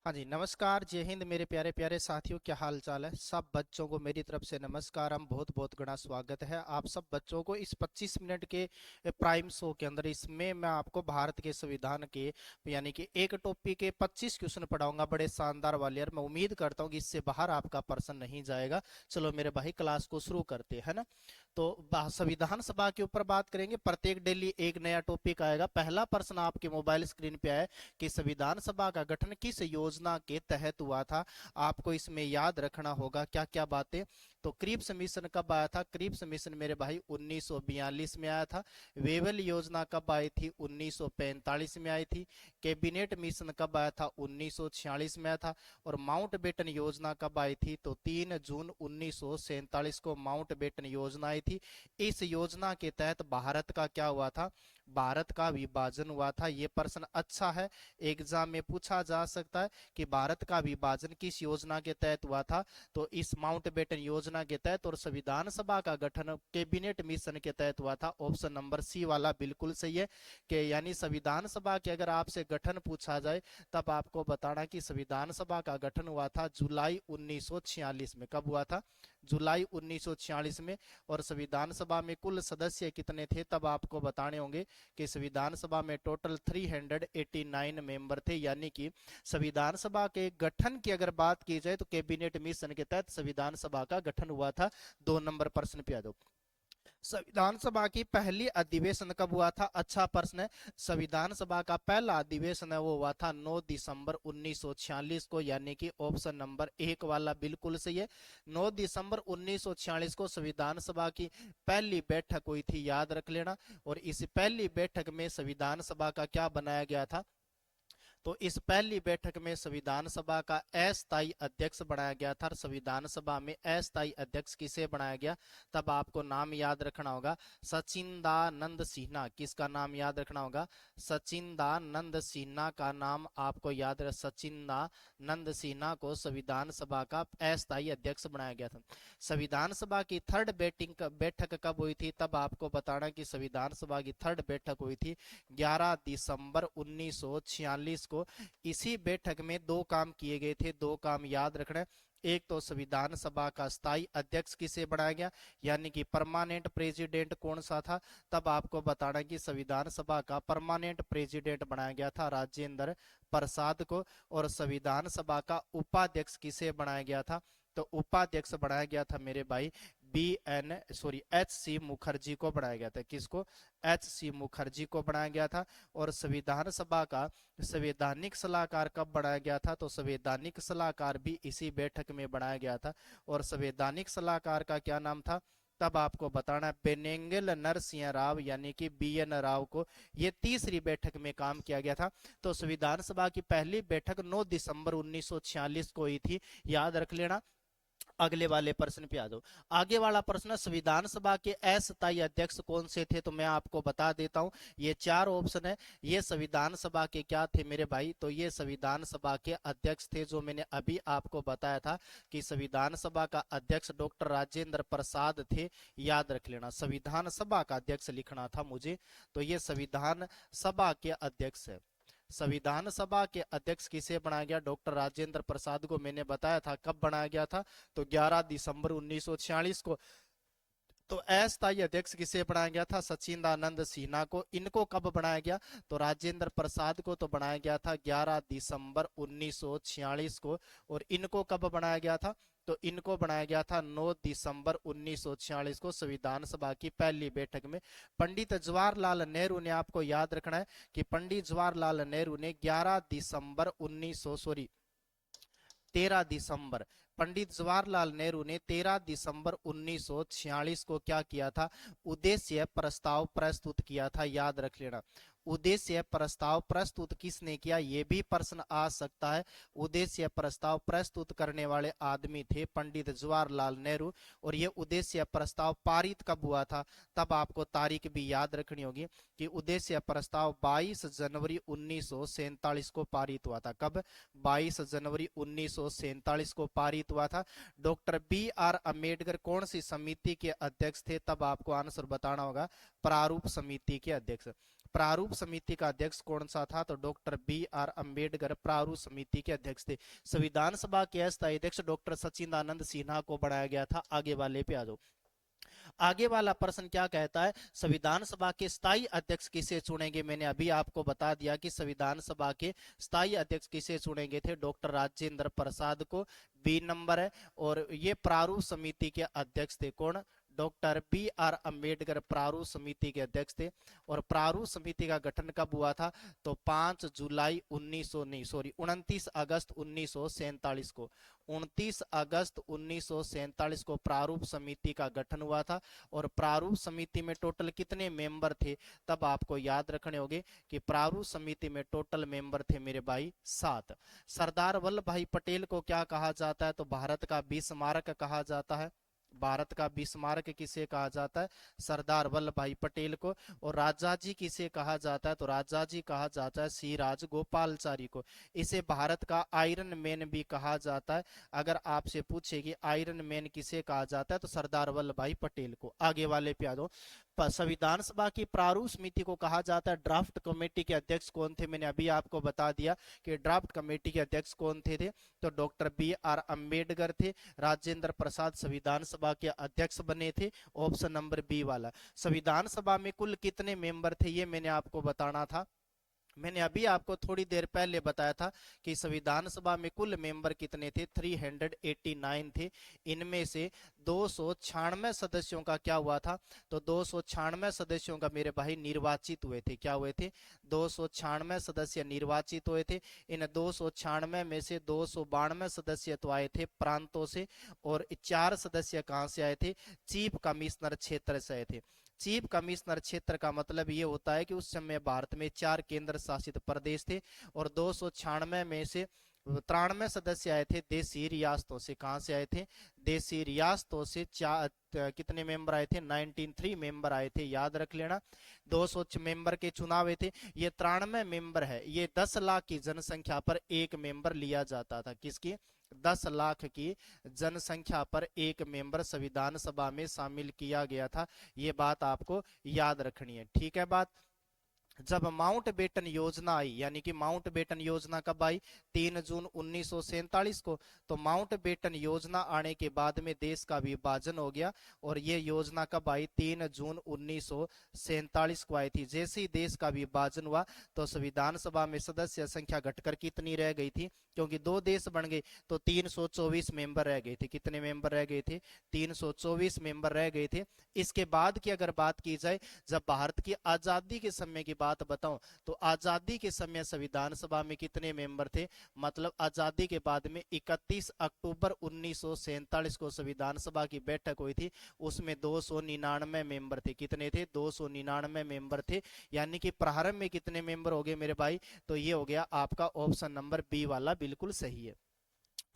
हाँ जी, नमस्कार, जय हिंद मेरे प्यारे प्यारे साथियों, क्या हाल चाल है। सब बच्चों को मेरी तरफ से नमस्कार, हम बहुत बहुत गुना स्वागत है आप सब बच्चों को इस 25 मिनट के प्राइम शो के अंदर। इसमें मैं आपको भारत के संविधान के यानी कि एक टॉपिक के 25 क्वेश्चन पढ़ाऊंगा, बड़े शानदार वाले। और मैं उम्मीद करता हूँ कि इससे बाहर आपका प्रश्न नहीं जाएगा। चलो मेरे भाई, क्लास को शुरू करते हैं ना। तो संविधान सभा के ऊपर बात करेंगे, प्रत्येक डेली एक नया टॉपिक आएगा। पहला प्रश्न आपके मोबाइल स्क्रीन पे आए कि संविधान सभा का गठन किस योजना के तहत हुआ था। आपको इसमें याद रखना होगा क्या क्या बातें। तो क्रिप्स मिशन कब आया था? क्रिप्स मिशन मेरे भाई 1942 में आया था। वेवल योजना कब आई थी? 1945 में आई थी। कैबिनेट मिशन कब आया था? 1946 में आया था। और माउंटबेटन योजना कब आई थी? तो 3 जून 1947 को माउंटबेटन योजना आई थी। इस योजना के तहत भारत का क्या हुआ था? भारत का विभाजन हुआ था। ये प्रश्न अच्छा है, एग्जाम में पूछा जा सकता है कि भारत का विभाजन किस योजना के तहत हुआ था। तो इस माउंटबेटन योजना के तहत। और संविधान सभा का गठन कैबिनेट मिशन के तहत हुआ था। ऑप्शन नंबर सी वाला बिल्कुल सही है कि यानी संविधान सभा के अगर आपसे गठन पूछा जाए तब आपको बताना कि संविधान सभा का गठन हुआ था जुलाई 1946 में। कब हुआ था? जुलाई 1946 में। और संविधान सभा में कुल सदस्य कितने थे तब आपको बताने होंगे कि संविधान सभा में टोटल 389 मेंबर थे। यानी कि संविधान सभा के गठन की अगर बात की जाए तो कैबिनेट मिशन के तहत संविधान सभा का गठन हुआ था। 2 नंबर प्रश्न पे आ जाओ। संविधान सभा की पहली अधिवेशन कब हुआ था? अच्छा प्रश्न है। संविधान सभा का पहला अधिवेशन है वो हुआ था 9 दिसंबर 1946 को। यानी कि ऑप्शन नंबर 1 वाला बिल्कुल सही है। 9 दिसंबर 1946 को संविधान सभा की पहली बैठक हुई थी, याद रख लेना। और इस पहली बैठक में संविधान सभा का क्या बनाया गया था? तो इस पहली बैठक में संविधान सभा का अस्थायी अध्यक्ष बनाया गया था। संविधान सभा में अस्थायी अध्यक्ष किसे बनाया गया? तब आपको नाम याद रखना होगा, सचिंदानंद सिन्हा। किसका नाम याद रखना होगा? सचिंदानंद सिन्हा का नाम आपको याद रख। सचिंदानंद सिन्हा को संविधान सभा का अस्थायी अध्यक्ष बनाया गया था। संविधान सभा की थर्ड बैठक कब हुई थी? तब आपको बताना कि संविधान सभा की थर्ड बैठक हुई थी 11 दिसंबर 1946 को। इसी बैठक में दो काम किए गए थे, दो काम याद रखना है। एक तो संविधान सभा का स्थायी अध्यक्ष किसे बनाया गया, यानी कि परमानेंट प्रेसिडेंट कौन सा था? तब आपको बताना कि संविधान सभा का परमानेंट प्रेसिडेंट बनाया गया था राजेंद्र प्रसाद को। और संविधान सभा का उपाध्यक्ष किसे बनाया गया था? तो उपाध्यक्ष बनाया गया था मेरे भाई एच सी मुखर्जी को बनाया गया था। किसको? एच सी मुखर्जी को बनाया गया था। और संविधान सभा का संवैधानिक सलाहकार कब बनाया गया था? तो संवैधानिक सलाहकार भी इसी बैठक में बनाया गया था। और संवैधानिक सलाहकार का क्या नाम था? तब आपको बताना है बेनेगल नरसिंह राव, यानी कि BN राव को। ये तीसरी बैठक में काम किया गया था। तो संविधान सभा की पहली बैठक 9 दिसंबर 1946 को हुई थी, याद रख लेना। अगले वाले प्रश्न पे आ जाओ। आगे वाला प्रश्न, संविधान सभा के अस्थायी अध्यक्ष कौन से थे? तो मैं आपको बता देता हूं, ये 4 ऑप्शन है। ये संविधान सभा के क्या थे मेरे भाई? तो ये संविधान सभा के अध्यक्ष थे, जो मैंने अभी आपको बताया था कि संविधान सभा का अध्यक्ष डॉक्टर राजेंद्र प्रसाद थे। याद रख लेना, संविधान सभा का अध्यक्ष लिखना था मुझे। तो ये संविधान सभा के अध्यक्ष है। संविधान सभा के अध्यक्ष किसे बनाया गया? डॉक्टर राजेंद्र प्रसाद को। मैंने बताया था कब बनाया गया था, तो 11 दिसंबर 1946 को। तो अस्थायी अध्यक्ष किसे बनाया गया था? सचिदानंद सिन्हा को। इनको कब बनाया गया? तो राजेंद्र प्रसाद को तो बनाया गया था 11 दिसंबर 1946 को। और इनको कब बनाया गया था? तो इनको बनाया गया था 9 दिसंबर 1946 को, संविधान सभा की पहली बैठक में। पंडित जवाहरलाल नेहरू ने, आपको याद रखना है कि पंडित जवाहरलाल नेहरू ने 11 दिसंबर 13 दिसंबर, पंडित जवाहरलाल नेहरू ने 13 दिसंबर 1946 को क्या किया था? उद्देश्य प्रस्ताव प्रस्तुत किया था। याद रख लेना, उद्देश्य प्रस्ताव प्रस्तुत किसने किया? ये भी प्रश्न आ सकता है। उद्देश्य प्रस्ताव प्रस्तुत करने वाले आदमी थे पंडित जवाहरलाल नेहरू। और ये उद्देश्य प्रस्ताव पारित कब हुआ था? तब आपको तारीख भी याद रखनी होगी कि उद्देश्य प्रस्ताव 22 जनवरी 1947 को पारित हुआ था। कब? 22 जनवरी 1947 को पारित हुआ था। डॉक्टर BR अम्बेडकर कौन सी समिति के अध्यक्ष थे? तब आपको आंसर बताना होगा, प्रारूप समिति के अध्यक्ष। प्रारूप समिति का अध्यक्ष कौन सा था? तो डॉक्टर B.R. अम्बेडकर प्रारूप समिति के अध्यक्ष थे। संविधान सभा के अस्थायी अध्यक्ष डॉक्टर सच्चिदानंद सिन्हा को बनाया गया था। आगे वाले पे आ जाओ। आगे वाला प्रश्न क्या कहता है? संविधान सभा के स्थायी अध्यक्ष किसे चुनेंगे? मैंने अभी आपको बता दिया कि संविधान सभा के स्थायी अध्यक्ष किसे चुनेंगे थे? डॉक्टर राजेंद्र प्रसाद को, बी नंबर है। और ये प्रारूप समिति के अध्यक्ष थे कौन? Doctor B.R. अम्बेडकर प्रारूप समिति के अध्यक्ष थे। और प्रारूप समिति का गठन कब हुआ था? तो 5 जुलाई 29 अगस्त 1947 को, 29 अगस्त 1947 को प्रारूप समिति का गठन हुआ था। और प्रारूप समिति में टोटल कितने मेंबर थे? तब आपको याद रखने होंगे कि प्रारूप समिति में टोटल मेंबर थे मेरे भाई 7। सरदार वल्लभ भाई पटेल को क्या कहा जाता है? तो भारत का बिस्मार्क कहा जाता है। भारत का बिस्मार्क किसे कहा जाता है? सरदार वल्लभ भाई पटेल को। और राजा जी किसे कहा जाता है? तो राजा जी कहा जाता है श्री राजगोपालचारी को। इसे भारत का आयरन मैन भी कहा जाता है। अगर आपसे पूछे कि आयरन मैन किसे कहा जाता है, तो सरदार वल्लभ भाई पटेल को। आगे वाले पे आ जाओ। संविधान सभा की प्रारूप समिति को कहा जाता है ड्राफ्ट कमेटी के अध्यक्ष कौन थे? मैंने अभी आपको बता दिया कि ड्राफ्ट कमेटी के अध्यक्ष कौन थे? तो डॉक्टर B.R. अम्बेडकर थे। राजेंद्र प्रसाद संविधान सभा के अध्यक्ष बने थे। ऑप्शन नंबर बी वाला। संविधान सभा में कुल कितने मेंबर थे, ये मैंने आपको बताना था। मैंने अभी आपको थोड़ी देर पहले बताया था कि संविधान सभा में कुल मेंबर कितने थे? 389 थे। इनमें से 296 सदस्यों का क्या हुआ था? तो 296 सदस्यों का मेरे भाई निर्वाचित हुए थे। क्या हुए थे? 296 सदस्य निर्वाचित हुए थे। इन 296 में से 292 सदस्य तो आए थे प्रांतों से, और 4 सदस्य कहां से आए थे? चीफ कमिश्नर क्षेत्र से आए थे। चीफ कमिश्नर क्षेत्र का मतलब ये होता है कि उस समय भारत में 4 केंद्र शासित प्रदेश थे। और 296 में से 93 सदस्य आए थे देशी रियासतों से। कहां से आए थे? देशी रियासतों से। कितने मेंबर आए थे? 93 मेंबर आए थे, याद रख लेना। 200 मेंबर के चुनाव हुए थे। ये 93 मेंबर है, ये 10 लाख की जनसंख्या पर एक मेंबर लिया जाता था। किसकी? 10 लाख की जनसंख्या पर एक मेंबर संविधान सभा में शामिल किया गया था। ये बात आपको याद रखनी है, ठीक है बात। जब माउंटबेटन योजना आई, यानी कि माउंटबेटन योजना कब आई? 3 जून 1947 को। तो माउंटबेटन योजना आने के बाद में देश का विभाजन हो गया। और ये योजना कब आई? 3 जून 1947 को आई थी। जैसे ही देश का विभाजन हुआ तो संविधान सभा में सदस्य संख्या घटकर कितनी रह गई थी? क्योंकि 2 देश बन गए तो 324 मेंबर रह गए थे। कितने मेंबर रह गए थे? 324 मेंबर रह गए थे। इसके बाद की अगर बात की जाए, जब भारत की आजादी के समय की बात बताऊं, तो आजादी के समय संविधान सभा में कितने मेंबर थे? मतलब आजादी के बाद में 31 अक्टूबर 1947 को संविधान सभा की बैठक हुई थी। उसमें 299 मेंबर थे। कितने थे? 299 मेंबर थे। यानी कि प्रारंभ में कितने मेंबर हो गए मेरे भाई? तो ये हो गया आपका ऑप्शन नंबर बी वाला, बिल्कुल सही है।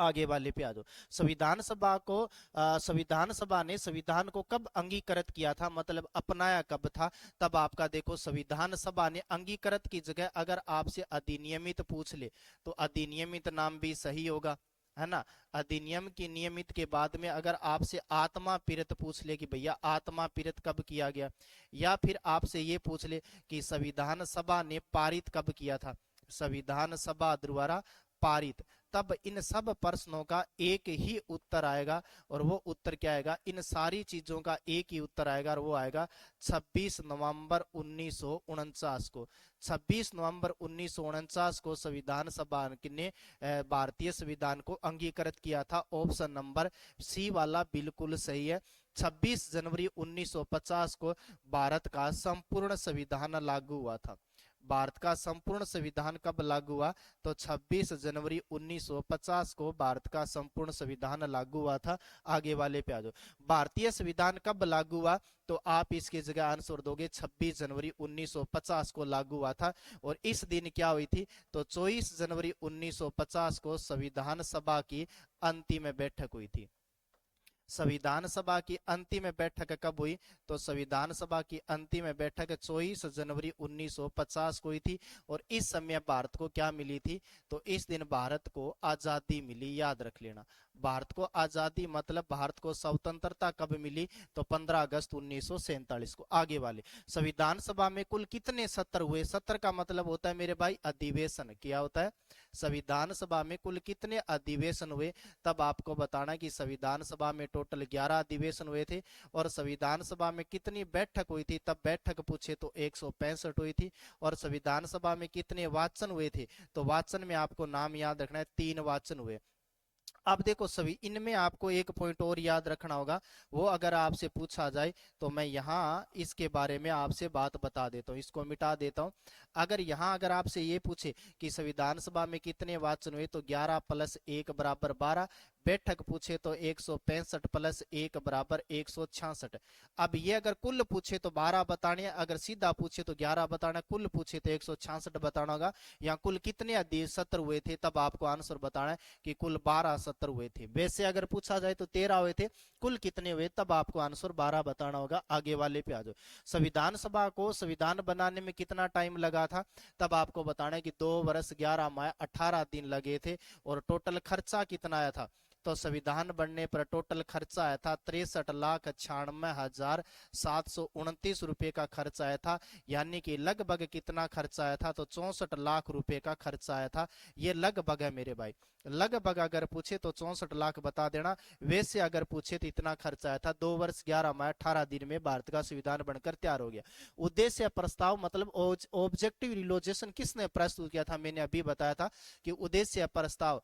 आगे वाले पे आ जाओ। संविधान सभा को संविधान सभा ने संविधान को कब अंगीकृत किया था, मतलब अपनाया कब था? तब आपका देखो, संविधान सभा ने अंगीकृत की जगह अगर आपसे अधिनियमित पूछ ले तो अधिनियमित नाम भी सही होगा, है ना। अधिनियम की नियमित के बाद में अगर आपसे आत्मा पीड़ित पूछ ले कि भैया आत्मा पीड़ित कब किया गया, या फिर आपसे ये पूछ ले कि संविधान सभा ने पारित कब किया था, संविधान सभा द्वारा पारित, तब इन सब प्रश्नों का एक ही उत्तर आएगा। और वो उत्तर क्या आएगा? इन सारी चीजों का एक ही उत्तर आएगा, और वो आएगा 26 नवंबर 1949 को। 26 नवंबर 1949 को संविधान सभा ने भारतीय संविधान को अंगीकृत किया था। ऑप्शन नंबर सी वाला बिल्कुल सही है। 26 जनवरी 1950 को भारत का संपूर्ण संविधान लागू हुआ था। भारत का संपूर्ण संविधान कब लागू हुआ? तो 26 जनवरी 1950 को भारत का संपूर्ण संविधान लागू हुआ था। आगे वाले पे आ जाओ। भारतीय संविधान कब लागू हुआ? तो आप इसकी जगह आंसर दोगे 26 जनवरी 1950 को लागू हुआ था। और इस दिन क्या हुई थी? तो 24 जनवरी 1950 को संविधान सभा की अंतिम बैठक हुई थी। संविधान सभा की अंतिम बैठक कब हुई? तो संविधान सभा की अंतिम बैठक 24 जनवरी 1950 को हुई थी। और इस समय भारत को क्या मिली थी? तो इस दिन भारत को आजादी मिली, याद रख लेना। भारत को आजादी मतलब भारत को स्वतंत्रता कब मिली? तो 15 अगस्त 1947 को। आगे वाले, संविधान सभा में कुल कितने सत्र हुए? सत्र का मतलब होता है मेरे भाई अधिवेशन। क्या होता है? संविधान सभा में कुल कितने अधिवेशन हुए? तब आपको बताना कि संविधान सभा में टोटल 11 अधिवेशन हुए थे। और संविधान सभा में कितनी बैठक हुई थी? तब बैठक पूछे तो 165 हुई थी। और संविधान सभा में कितने वाचन हुए थे? तो वाचन में आपको नाम याद रखना है, 3 वाचन हुए। अब देखो सभी, इनमें आपको एक पॉइंट और याद रखना होगा, वो अगर आपसे पूछा जाए तो मैं यहाँ इसके बारे में आपसे बात बता देता हूँ, इसको मिटा देता हूँ। अगर आपसे ये पूछे कि संविधान सभा में कितने वाचन हुए, तो 11 प्लस 1 बराबर 12। बैठक पूछे तो 165 प्लस 1 बराबर 166। अब ये अगर कुल पूछे तो 12 बताने, अगर सीधा पूछे तो 11 बताना, कुल पूछे तो 166 बताना होगा। यहाँ कुल कितने सत्र हुए थे, तब आपको आंसर बताना है कि कुल 12 सत्र हुए थे। वैसे अगर पूछा जाए तो 13 हुए थे, कुल कितने हुए, तब आपको आंसर 12 बताना होगा। आगे वाले पे आ जाओ। संविधान सभा को संविधान बनाने में कितना टाइम लगा था? तब आपको बताना है कि 2 वर्ष 11 माह 18 दिन लगे थे। और टोटल खर्चा कितना आया था? तो संविधान बनने पर टोटल खर्चा आया था 63,96,729 रुपए का खर्च आया था। यानी कि लगभग कितना खर्चा आया था? तो 64 लाख रुपए का खर्चा आया था। ये लगभग है मेरे भाई, लगभग अगर पूछे तो 64 लाख बता देना। वैसे अगर पूछे तो इतना खर्चा आया था। 2 वर्ष 11 माह 18 दिन में भारत का संविधान बनकर तैयार हो गया। उद्देश्य प्रस्ताव मतलब ऑब्जेक्टिव रिलोजेशन किसने प्रस्तुत किया था? मैंने अभी बताया था कि उद्देश्य प्रस्ताव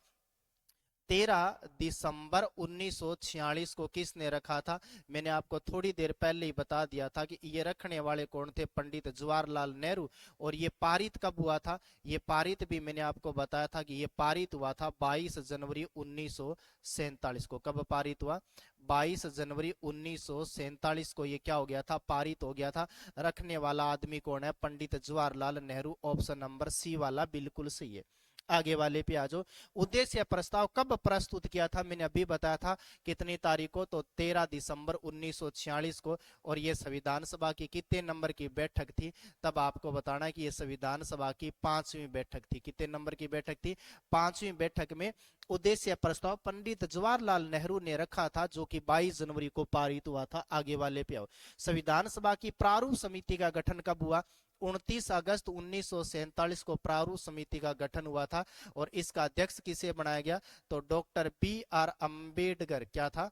13 दिसंबर 1946 को किसने रखा था? मैंने आपको थोड़ी देर पहले ही बता दिया था कि ये रखने वाले कौन थे? पंडित जवाहरलाल नेहरू। और ये पारित कब हुआ था? ये पारित भी मैंने आपको बताया था कि ये पारित हुआ था 22 जनवरी 1947 को। कब पारित हुआ? 22 जनवरी 1947 को ये क्या हो गया था? पारित हो गया था। रखने वाला आदमी कौन है? Pandit Jawaharlal Nehru. Option number C वाला बिल्कुल सही है। आगे वाले पे आ जाओ। उद्देश्य प्रस्ताव कब प्रस्तुत किया था? मैंने अभी बताया था कितनी तारीख को? तो 13 दिसंबर 1946 को। और ये संविधान सभा की कितने नंबर की बैठक थी? तब आपको बताना है कि ये संविधान सभा की 5वीं बैठक थी। कितने नंबर की बैठक थी? 5वीं बैठक में उद्देश्य प्रस्ताव पंडित जवाहरलाल नेहरू ने रखा था, जो कि 22 जनवरी को पारित हुआ था। आगे वाले पे आओ। संविधान सभा की प्रारूप समिति का गठन कब हुआ? 29 अगस्त 1947 को प्रारूप समिति का गठन हुआ था। और इसका अध्यक्ष किसे बनाया गया? तो डॉक्टर बी आर अंबेडकर। क्या था?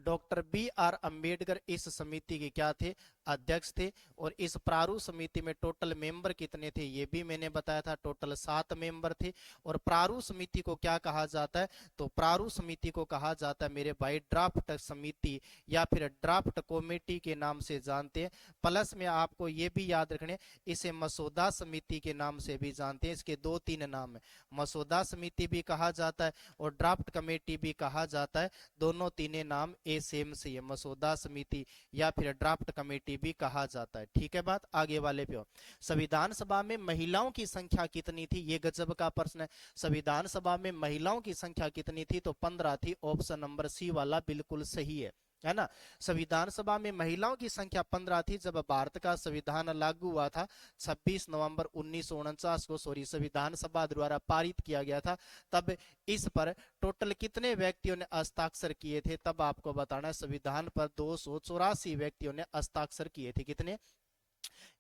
डॉक्टर बी आर अंबेडकर इस समिति के क्या थे? अध्यक्ष थे। और इस प्रारूप समिति में टोटल मेंबर कितने थे? ये भी मैंने बताया था, टोटल 7 मेंबर थे। और प्रारूप समिति को क्या कहा जाता है? तो प्रारूप समिति को कहा जाता है मेरे भाई ड्राफ्ट समिति या फिर ड्राफ्ट कमेटी के नाम से जानते हैं। प्लस में आपको ये भी याद रखने, इसे मसौदा समिति के नाम से भी जानते हैं। इसके 2-3 नाम है, मसौदा समिति भी कहा जाता है और ड्राफ्ट कमेटी भी कहा जाता है। दोनों तीनों नाम ए सेम से है, मसौदा समिति या फिर ड्राफ्ट कमेटी भी कहा जाता है। ठीक है बात। आगे वाले पे संविधान सभा में महिलाओं की संख्या कितनी थी? ये गजब का प्रश्न है। संविधान सभा में महिलाओं की संख्या कितनी थी? तो 15 थी। ऑप्शन नंबर सी वाला बिल्कुल सही है ना। संविधान सभा में महिलाओं की संख्या 15 थी। जब भारत का संविधान लागू हुआ था 26 नवंबर 1949 को, सॉरी, संविधान सभा द्वारा पारित किया गया था, तब इस पर टोटल कितने व्यक्तियों ने हस्ताक्षर किए थे? तब आपको बताना है संविधान पर 284 व्यक्तियों ने हस्ताक्षर किए थे। कितने?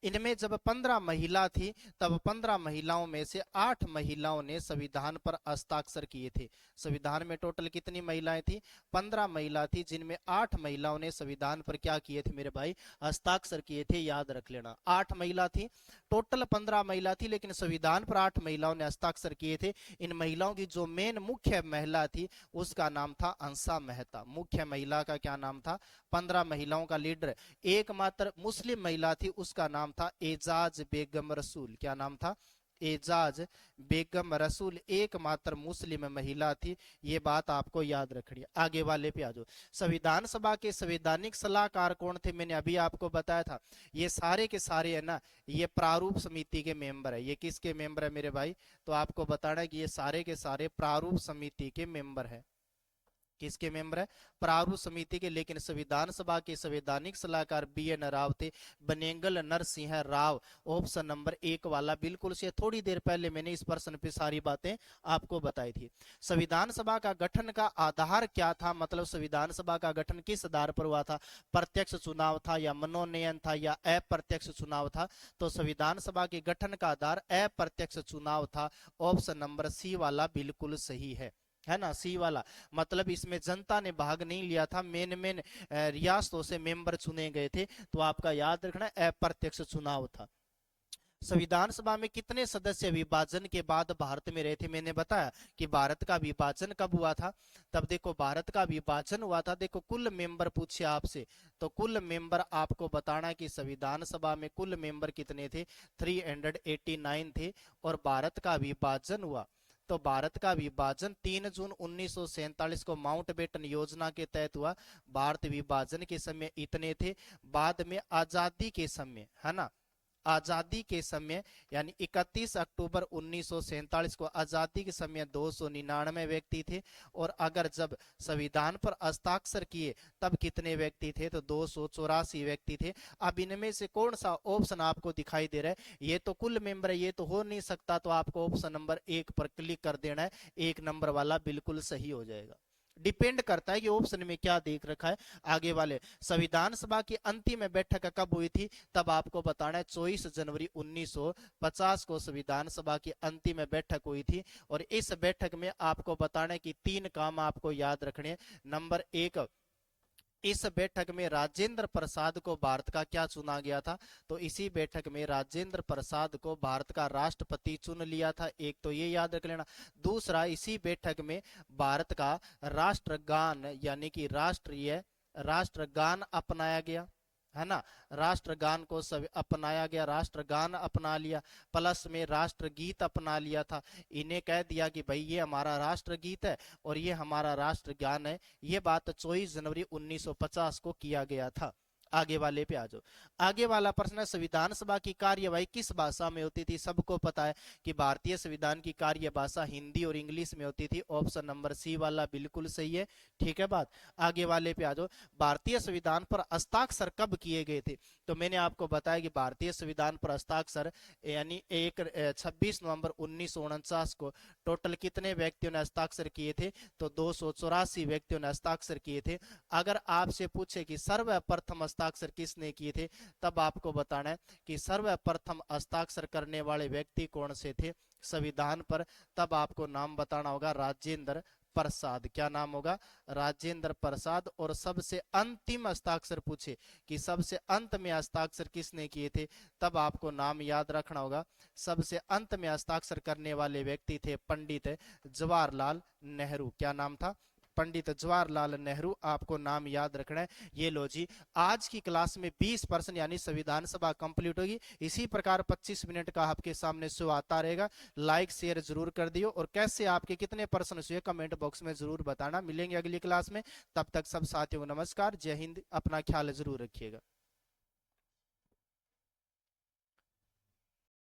इनमें जब 15 महिला थी, तब 15 महिलाओं में से 8 महिलाओं ने संविधान पर हस्ताक्षर किए थे। संविधान में टोटल कितनी महिलाएं थी? 15 महिला थी, जिनमें 8 महिलाओं ने संविधान पर क्या किए थे मेरे भाई? हस्ताक्षर किए थे। याद रख लेना, 8 महिला थी। टोटल 15 महिला थी, लेकिन संविधान पर 8 महिलाओं ने हस्ताक्षर किए थे। इन महिलाओं की जो मेन मुख्य महिला थी, उसका नाम था हंसा मेहता। मुख्य महिला का क्या नाम था? 15 महिलाओं का लीडर एकमात्र मुस्लिम महिला थी, उसका नाम था एजाज बेगम रसूल। क्या नाम था? एजाज बेगम रसूल एकमात्र मुस्लिम महिला थी। ये बात आपको याद रखनी है। आगे वाले पे आ जाओ। संविधान सभा के संवैधानिक सलाहकार कौन थे? मैंने अभी आपको बताया था, ये सारे के सारे है ना, ये प्रारूप समिति के मेंबर है। ये किसके मेंबर है मेरे भाई? तो आपको बताना है कि ये सारे के सारे प्रारूप समिति के मेंबर है। किसके मेंबर है? प्रारूप समिति के। लेकिन संविधान सभा के संवैधानिक सलाहकार बी.एन. राव थे, बनेगल नरसिंह राव। ऑप्शन नंबर 1 वाला बिल्कुल से। थोड़ी देर पहले मैंने इस प्रश्न पे सारी बातें आपको बताई थी। संविधान सभा का गठन का आधार क्या था? मतलब संविधान सभा का गठन किस आधार पर हुआ था? प्रत्यक्ष चुनाव था या मनोनयन था या अप्रत्यक्ष चुनाव था? तो संविधान सभा के गठन का आधार अप्रत्यक्ष चुनाव था। ऑप्शन नंबर सी वाला बिल्कुल सही है ना, सी वाला। मतलब इसमें जनता ने भाग नहीं लिया था, मेन रियासतों से मेंबर चुने गए थे। तो आपका याद रखना अप्रत्यक्ष चुनाव था। संविधान सभा में कितने सदस्य विभाजन के बाद भारत में रहे थे? मैंने बताया कि भारत का विभाजन कब हुआ था। तब देखो भारत का विभाजन हुआ था। देखो कुल मेंबर पूछे आपसे, तो कुल मेंबर आपको बताना कि संविधान सभा में कुल मेंबर कितने थे? 389 थे। और भारत का विभाजन हुआ, तो भारत का विभाजन 3 जून 1947 को माउंटबेटन योजना के तहत हुआ। भारत विभाजन के समय इतने थे। बाद में आजादी के समय, है ना, आजादी के समय यानी 31 अक्टूबर 1947 को आजादी के समय 299 व्यक्ति थे। और अगर जब संविधान पर हस्ताक्षर किए तब कितने व्यक्ति थे? तो 284 व्यक्ति थे। अब इनमें से कौन सा ऑप्शन आपको दिखाई दे रहा है? ये तो कुल मेंबर है, ये तो हो नहीं सकता। तो आपको ऑप्शन नंबर 1 पर क्लिक कर देना है। 1 नंबर वाला बिल्कुल सही हो जाएगा। डिपेंड करता है कि ऑप्शन में क्या देख रखा है आगे वाले। संविधान सभा की अंतिम बैठक कब हुई थी? तब आपको बताना है 24 जनवरी 1950 को संविधान सभा की अंतिम बैठक हुई थी। और इस बैठक में आपको बताना है कि 3 काम आपको याद रखने हैं। नंबर 1, इस बैठक में राजेंद्र प्रसाद को भारत का क्या चुना गया था? तो इसी बैठक में राजेंद्र प्रसाद को भारत का राष्ट्रपति चुन लिया था। एक तो ये याद रख लेना। दूसरा, इसी बैठक में भारत का राष्ट्रगान यानी कि राष्ट्रीय राष्ट्रगान अपनाया गया, है ना। राष्ट्रगान को सब अपनाया गया, राष्ट्रगान अपना लिया। प्लस में राष्ट्रगीत अपना लिया था। इन्हें कह दिया कि भाई ये हमारा राष्ट्रगीत है और ये हमारा राष्ट्रगान है। ये बात 24 जनवरी 1950 को किया गया था। आगे वाले पे आ जाओ। आगे वाला प्रश्न है, संविधान सभा की कार्यवाही किस भाषा में होती थी? सबको पता है कि भारतीय संविधान की कार्य भाषा हिंदी और इंग्लिश में होती थी। ऑप्शन नंबर सी वाला बिल्कुल सही है। ठीक है बात। आगे वाले पे आ जाओ। भारतीय संविधान पर हस्ताक्षर कब किए गए थे? तो मैंने आपको बताया कि भारतीय संविधान पर हस्ताक्षर यानी 26 नवंबर 1949 को टोटल कितने व्यक्तियों ने हस्ताक्षर किए थे? तो 284 व्यक्तियों ने हस्ताक्षर किए थे। अगर आपसे पूछे कि सर्वप्रथम हस्ताक्षर किसने किए थे, तब आपको बताना है कि सर्वप्रथम हस्ताक्षर करने वाले व्यक्ति कौन से थे संविधान पर। तब आपको नाम बताना होगा राजेंद्र प्रसाद। क्या नाम होगा? राजेंद्र प्रसाद। और सबसे अंतिम हस्ताक्षर पूछे कि सबसे अंत में हस्ताक्षर किसने किए थे, तब आपको नाम याद रखना होगा। सबसे अंत में हस्ताक्षर करने वाले व्यक्ति थे पंडित जवाहरलाल नेहरू। क्या नाम था? पंडित जवाहरलाल नेहरू। आपको नाम याद रखना है। ये लो जी, आज की क्लास में 20% यानी संविधान सभा कंप्लीट होगी। इसी प्रकार 25 मिनट का आपके सामने शो आता रहेगा। लाइक शेयर जरूर कर दियो। और कैसे आपके कितने पर्सन हुए कमेंट बॉक्स में जरूर बताना। मिलेंगे अगली क्लास में। तब तक सब साथियों को नमस्कार, जय हिंद। अपना ख्याल जरूर रखिएगा।